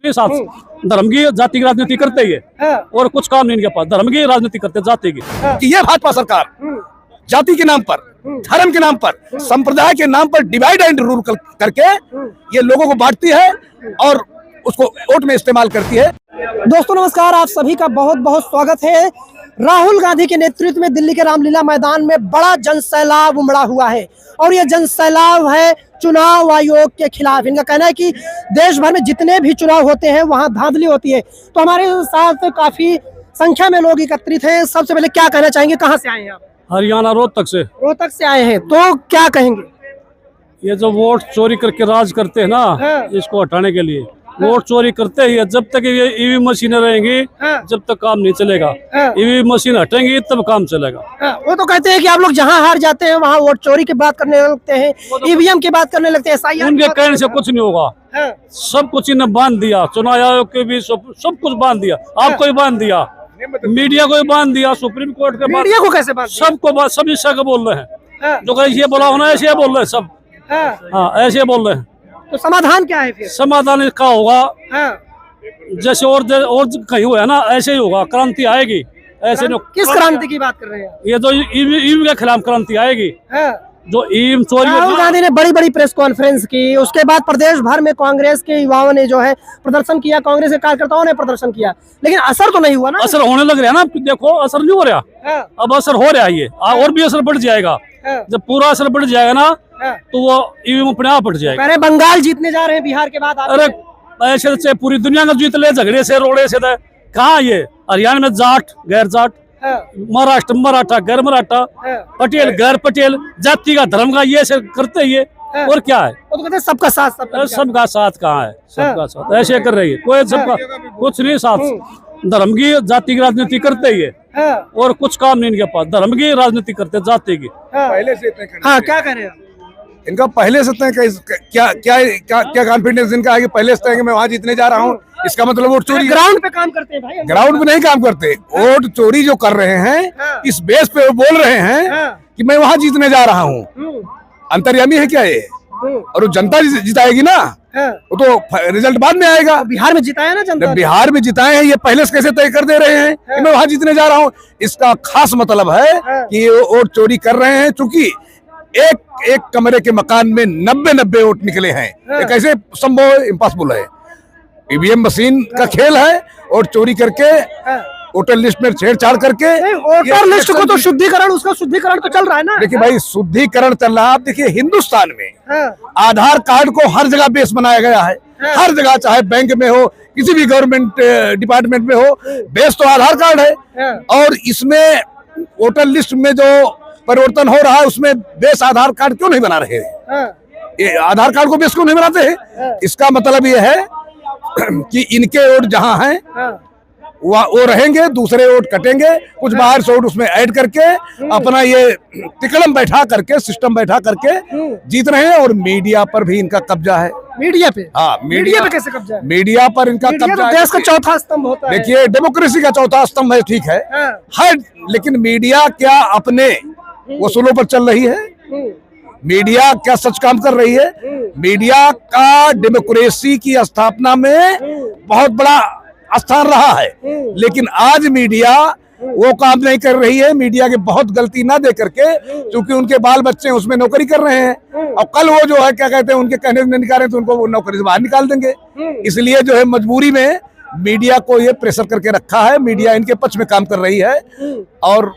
के साथ धर्म की जाति की राजनीति करते ही है और कुछ काम नहीं इनके पास, धर्म की राजनीति करते जाति की। कि ये भाजपा सरकार जाति के नाम पर, धर्म के नाम पर, संप्रदाय के नाम पर डिवाइड एंड रूल करके ये लोगों को बांटती है और उसको वोट में इस्तेमाल करती है। दोस्तों नमस्कार, आप सभी का बहुत बहुत स्वागत है। राहुल गांधी के नेतृत्व में दिल्ली के रामलीला मैदान में बड़ा जनसैलाब उमड़ा हुआ है और ये जनसैलाब है चुनाव आयोग के खिलाफ। इनका कहना है कि देश भर में जितने भी चुनाव होते हैं वहां धांधली होती है। तो हमारे साथ काफी संख्या में लोग एकत्रित हैं। सबसे पहले क्या कहना चाहेंगे, कहाँ से आए हैं आप? हरियाणा रोहतक से। रोहतक से आए हैं, तो क्या कहेंगे? ये जो वोट चोरी करके राज करते हैं ना, इसको हटाने के लिए वोट चोरी करते ही है। जब तक ये ईवीएम मशीनें रहेंगी जब तक काम नहीं चलेगा। ईवीएम मशीन हटेंगी तब काम चलेगा। वो तो कहते हैं कि आप लोग जहां हार जाते हैं वहां वोट चोरी की बात करने लगते हैं, ईवीएम की बात करने लगते हैं, SIR उनके कहने से कुछ नहीं होगा। सब कुछ इन्हें बांध दिया, चुनाव आयोग के भी सब कुछ बांध दिया। आपको ही बांध दिया, मीडिया को ही बांध दिया, सुप्रीम कोर्ट के मीडिया को कैसे बांध दिया? सबको सब हिस्सा का बोल रहे हैं। जो कहीं ये बोला होना ऐसे बोल रहे हैं सब। हाँ, ऐसे बोल रहे हैं। तो समाधान क्या है फिर? समाधान इसका होगा जैसे और कहीं हुआ है ना, ऐसे ही होगा। क्रांति आएगी ऐसे। किस क्रांति की बात कर रहे हैं? ये जो ईवीएम के खिलाफ क्रांति आएगी। जो ईवीएम चोरी। राहुल गांधी ने बड़ी बड़ी प्रेस कॉन्फ्रेंस की, उसके बाद प्रदेश भर में कांग्रेस के युवाओं ने जो है प्रदर्शन किया, कांग्रेस के कार्यकर्ताओं ने प्रदर्शन किया, लेकिन असर तो नहीं हुआ ना। असर होने लग रहा है ना, देखो असर नहीं हो रहा। अब असर हो रहा है ये, और भी असर बढ़ जाएगा। जब पूरा असर बढ़ जाएगा ना तो वो ईवीएम अपने आप हट जाएगा। अरे बंगाल जीतने जा रहे हैं बिहार के बाद। अरे ऐसे से पूरी दुनिया का जीत ले, झगड़े से रोड़े से। कहाँ ये हरियाणा में जाट गैर जाट, महाराष्ट्र मराठा गैर मराठा, पटेल गैर पटेल, जाति का धर्म का ये से करते ही है। और क्या है? वो तो कहते हैं सबका साथ सबका साथ कहाँ है? सबका साथ ऐसे कर रही है कोई, सबका कुछ नहीं साथ। धर्म की जाति की राजनीति करते ही है और कुछ काम नहीं इनके पास, धर्म की राजनीति करते जाति की। पहले से क्या करें इनका, पहले से क्या क्या क्या कॉन्फिडेंस इनका है कि पहले से कि मैं वहाँ जीतने जा रहा हूँ। इसका मतलब वोट चोरी ग्राउंड पे काम करते हैं भाई। ग्राउंड पे नहीं काम करते, वोट चोरी जो कर रहे हैं इस बेस पे वो बोल रहे हैं कि मैं वहाँ जीतने जा रहा हूँ। अंतर्यामी है क्या ये? और वो जनता जिताएगी ना, वो तो रिजल्ट बाद में आएगा। बिहार में जिताया ना जनता, बिहार में जिताए हैं, ये पहले से कैसे तय कर दे रहे हैं कि मैं वहाँ जीतने जा रहा हूँ। इसका खास मतलब है कि ये वोट चोरी कर रहे हैं, चूंकि एक कमरे के मकान में 90 वोट निकले हैं। ये कैसे संभव है? इम्पॉसिबल है। ईवीएम मशीन का खेल है और चोरी करके वोटर लिस्ट में छेड़छाड़ करके। वोटर लिस्ट को तो शुद्धिकरण, उसका शुद्धिकरण तो चल रहा है ना। देखिए भाई, शुद्धिकरण चल रहा है। आप देखिए हिंदुस्तान में आधार कार्ड को हर जगह बेस बनाया गया है। हर जगह, चाहे बैंक में हो, किसी भी गवर्नमेंट डिपार्टमेंट में हो, बेस तो आधार कार्ड है। और इसमें वोटर लिस्ट में जो परिवर्तन हो रहा है उसमें बेस आधार कार्ड क्यों नहीं बना रहे हैं? ये आधार कार्ड को बेस क्यों नहीं बनाते हैं? इसका मतलब ये है कि इनके वोट जहां हैं वो रहेंगे, दूसरे वोट कटेंगे, कुछ बाहर से वोट उसमें ऐड करके अपना ये तिकड़म बैठा करके, सिस्टम बैठा करके जीत रहे हैं। और मीडिया पर भी इनका कब्जा है। मीडिया पे? हाँ, मीडिया पे कैसे कब्जा है? मीडिया पर इनका कब्जा है। देश का चौथा स्तंभ होता है। देखिए, डेमोक्रेसी का चौथा स्तंभ है, ठीक है, लेकिन मीडिया क्या अपने वसूलों पर चल रही है? मीडिया क्या सच काम कर रही है? मीडिया का डेमोक्रेसी की स्थापना में बहुत बड़ा स्थान रहा है, लेकिन आज मीडिया वो काम नहीं कर रही है। मीडिया के बहुत गलती ना दे करके, क्योंकि उनके बाल बच्चे उसमें नौकरी कर रहे हैं और कल वो जो है क्या कहते हैं, उनके कहने से निकाले तो उनको वो नौकरी से बाहर निकाल देंगे। इसलिए जो है मजबूरी में मीडिया को ये प्रेशर करके रखा है। मीडिया इनके पक्ष में काम कर रही है और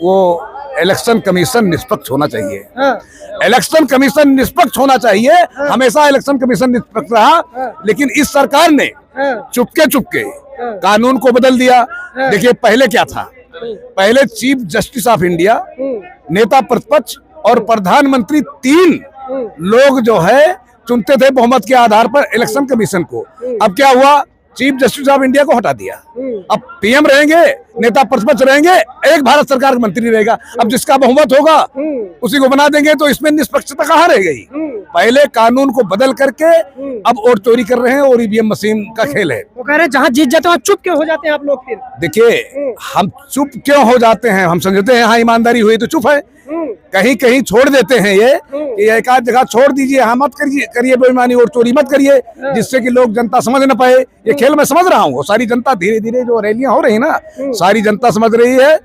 वो इलेक्शन कमीशन निष्पक्ष होना चाहिए। इलेक्शन कमीशन निष्पक्ष होना चाहिए। हमेशा इलेक्शन कमीशन निष्पक्ष रहा, लेकिन इस सरकार ने चुपके कानून को बदल दिया। देखिए, पहले क्या था? पहले चीफ जस्टिस ऑफ इंडिया, नेता प्रतिपक्ष और प्रधानमंत्री, 3 लोग जो है चुनते थे बहुमत के आधार पर इलेक्शन कमीशन को। अब क्या हुआ? चीफ जस्टिस ऑफ इंडिया को हटा दिया। अब पीएम रहेंगे, नेता प्रतिपक्ष रहेंगे, एक भारत सरकार का मंत्री रहेगा। अब जिसका बहुमत होगा उसी को बना देंगे, तो इसमें निष्पक्षता कहाँ रह गई? पहले कानून को बदल करके अब वोट चोरी कर रहे हैं और ईवीएम मशीन का खेल है। वो कह रहे हैं जहाँ जीत जाते हैं चुप क्यों हो जाते हैं आप लोग? फिर देखिए, हम चुप क्यों हो जाते हैं? हम समझते हैं हाँ ईमानदारी हुई तो चुप है, कहीं कहीं छोड़ देते हैं ये कि एक आध जगह छोड़ दीजिए, हाँ मत करिए बेईमानी और चोरी मत करिए, जिससे कि लोग जनता समझ न पाए। ये खेल मैं समझ रहा हूँ, सारी जनता धीरे धीरे जो रैलियां हो रही ना, सारी जनता समझ रही है।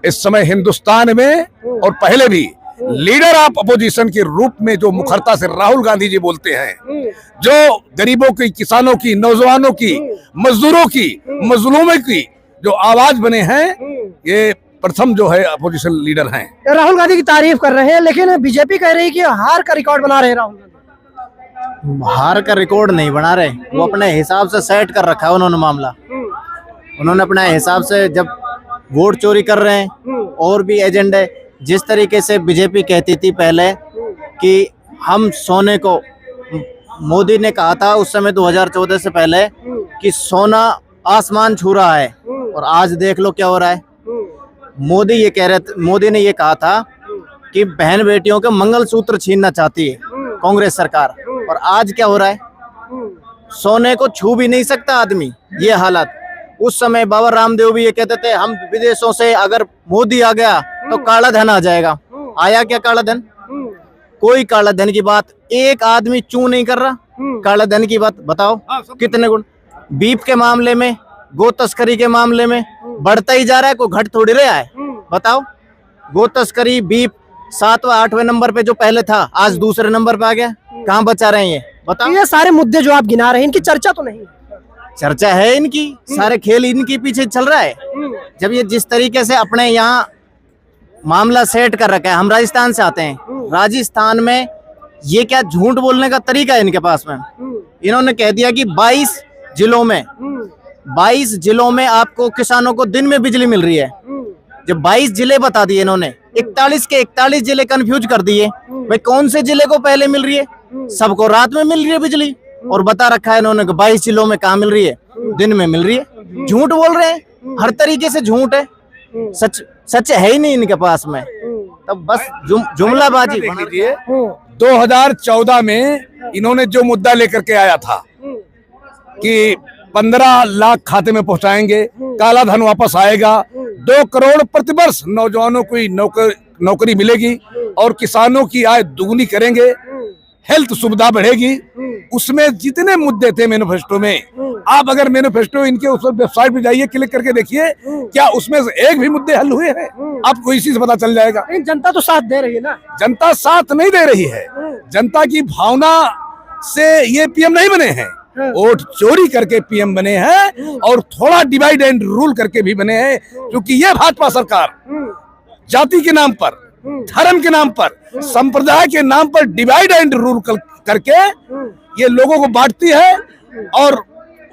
इस समय हिंदुस्तान में और पहले भी लीडर ऑफ अपोजिशन के रूप में जो मुखरता से राहुल गांधी जी बोलते हैं, जो गरीबों की, किसानों की, नौजवानों की, मजदूरों की, मजलूमों की जो आवाज बने हैं, ये प्रथम जो है अपोजिशन लीडर हैं। राहुल गांधी की तारीफ कर रहे हैं, लेकिन बीजेपी कह रही है कि हार का रिकॉर्ड बना रहे हैं राहुल गांधी। हार का रिकॉर्ड नहीं बना रहे, वो अपने हिसाब से सेट कर रखा है उन्होंने मामला। उन्होंने अपने हिसाब से जब वोट चोरी कर रहे हैं और भी एजेंडे, जिस तरीके से बीजेपी कहती थी पहले कि हम सोने को, मोदी ने कहा था उस समय 2014 से पहले कि सोना आसमान छू रहा है, और आज देख लो क्या हो रहा है। मोदी ने ये कहा था कि बहन बेटियों के मंगलसूत्र छीनना चाहती है कांग्रेस सरकार, और आज क्या हो रहा है, सोने को छू भी नहीं सकता आदमी, ये हालत। उस समय बाबा रामदेव भी ये कहते थे हम विदेशों से अगर मोदी आ गया तो काला धन आ जाएगा। आया क्या काला धन? कोई काला धन की बात एक आदमी चू नहीं कर रहा। काला धन की बात बताओ कितने गुण। बीफ के मामले में, गो तस्करी के मामले में बढ़ता ही जा रहा है, कोई घट थोड़ी रहा है। बताओ, गो तस्करी, बीफ 7वें 8वें नंबर पे जो पहले था, आज दूसरे नंबर पे आ गया। कहाँ बचा रहे हैं ये बताओ? ये सारे मुद्दे जो आप गिना रहे हैं, इनकी चर्चा तो नहीं? चर्चा है इनकी, सारे खेल इनके पीछे चल रहा है। जब ये जिस तरीके से अपने यहाँ मामला सेट कर रखा है, हम राजस्थान से आते हैं, राजस्थान में ये क्या झूठ बोलने का तरीका है इनके पास में। इन्होंने कह दिया कि 22 जिलों में आपको किसानों को दिन में बिजली मिल रही है। जब 22 जिले बता दिए इन्होंने, 41 के 41 जिले कंफ्यूज कर दिए। भाई कौन से जिले को पहले मिल रही है? सबको रात में मिल रही है बिजली, और बता रखा है इन्होंने कि 22 जिलों में कहाँ मिल रही है, दिन में मिल रही है। झूठ बोल रहे हैं, हर तरीके से झूठ है, सच है ही नहीं इनके पास में। तब बस जुमलाबाजी। 2014 में इन्होंने जो मुद्दा लेकर के आया था कि 15 लाख खाते में पहुंचाएंगे, काला धन वापस आएगा, 2 करोड़ प्रतिवर्ष नौजवानों को नौकरी मिलेगी और किसानों की आय दुगुनी करेंगे, हेल्थ सुविधा बढ़ेगी। उसमें जितने मुद्दे थे मैनिफेस्टो में, आप अगर मैनिफेस्टो इनके उस वेबसाइट पे जाइए, क्लिक करके देखिए, क्या उसमें से एक भी मुद्दे हल हुए हैं? आपको इसी से पता चल जाएगा। जनता तो साथ दे रही है ना? जनता साथ नहीं दे रही है। जनता की भावना से ये पीएम नहीं बने हैं, वोट चोरी करके पीएम बने हैं, और थोड़ा डिवाइड एंड रूल करके भी बने हैं। क्योंकि ये भाजपा सरकार जाति के नाम पर, धर्म के नाम पर, संप्रदाय के नाम पर डिवाइड एंड रूल करके ये लोगों को बांटती है और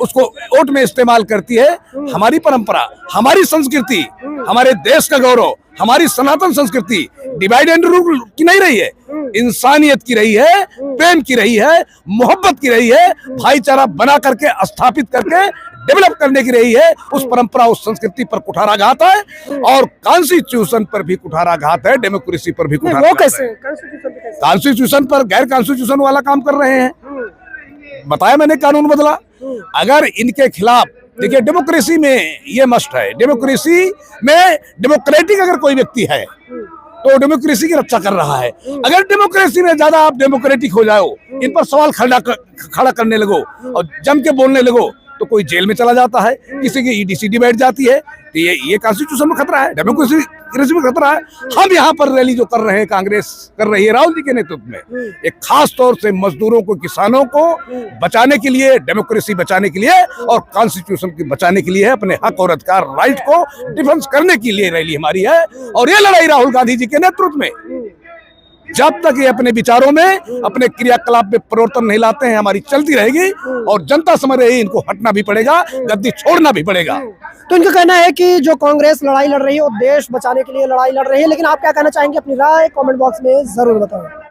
उसको वोट में इस्तेमाल करती है। हमारी परंपरा, हमारी संस्कृति, हमारे देश का गौरव, हमारी सनातन संस्कृति डिवाइड एंड रूल की नहीं रही है, इंसानियत की रही है, प्रेम की रही है, मोहब्बत की रही है, भाईचारा बना करके स्थापित करके डेवलप करने की रही है। उस परंपरा, उस संस्कृति पर कुठाराघात है, और कॉन्स्टिट्यूशन पर भी कुठाराघात है, डेमोक्रेसी पर भी कुठाराघात है। कॉन्स्टिट्यूशन पर गैर कॉन्स्टिट्यूशन वाला काम कर रहे हैं। बताया मैंने, कानून बदला। अगर इनके खिलाफ, देखिए डेमोक्रेसी में ये मस्ट है, डेमोक्रेसी में डेमोक्रेटिक अगर कोई व्यक्ति है तो डेमोक्रेसी की रक्षा कर रहा है। अगर डेमोक्रेसी में ज्यादा आप डेमोक्रेटिक हो जाओ, इन पर सवाल खड़ा करने लगो और जम के बोलने लगो, तो कोई जेल में चला जाता है, किसी की ईडीसीडी बैठ जाती है। तो ये कॉन्स्टिट्यूशन में खतरा है, डेमोक्रेसी में खतरा है। हम यहाँ पर रैली जो कर रहे हैं, कांग्रेस कर रही है राहुल जी के नेतृत्व में, एक खास तौर से मजदूरों को, किसानों को बचाने के लिए, डेमोक्रेसी बचाने के लिए और कॉन्स्टिट्यूशन की बचाने के लिए है, अपने हक और अधिकार, राइट को डिफेंस करने के लिए रैली हमारी है। और ये लड़ाई राहुल गांधी जी के नेतृत्व में, जब तक ये अपने विचारों में, अपने क्रियाकलाप में परिवर्तन नहीं लाते हैं, हमारी चलती रहेगी। और जनता समझ रही है, इनको हटना भी पड़ेगा, गद्दी छोड़ना भी पड़ेगा। तो इनका कहना है कि जो कांग्रेस लड़ाई लड़ रही है वो देश बचाने के लिए लड़ाई लड़ रही है, लेकिन आप क्या कहना चाहेंगे? अपनी राय कमेंट बॉक्स में जरूर बताएं।